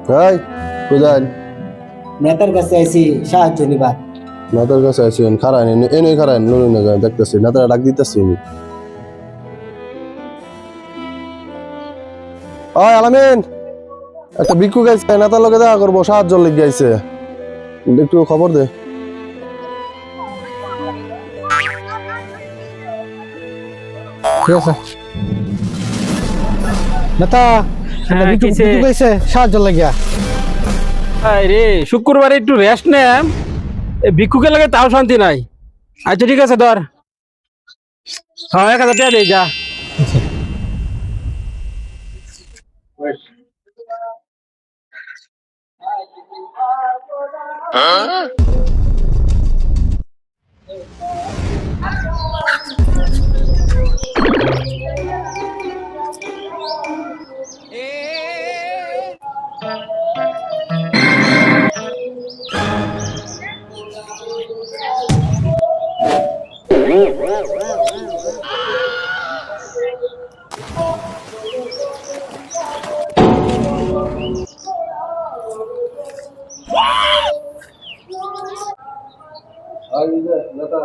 এই কোথায় নেতার কাছে আইছি সাহায্য নিবা। নেতার কাছে আছেন খারান এনে খারান নুন দেখতেছি নেতারা ডাক দিতেছি আমি। ওই আলামিন একটা ভিক্ষু গাইছে নেতার লগে দেখা করবো সাহায্য লেগে গাইছে একটু খবর দে। ঠিক আছে নেতা হ্যাঁ, ভিক্ষু কিসে? ভিক্ষু গাইছে সাহায্য লাগিয়া। রে শুক্রবারে একটু রেস্ট নেম, এই ভিক্ষুকে লাগে তাও শান্তি নাই। আচ্ছা ঠিক আছে ধর, হ্যাঁ 1,000 টাকা দিয়ে যা। নেতা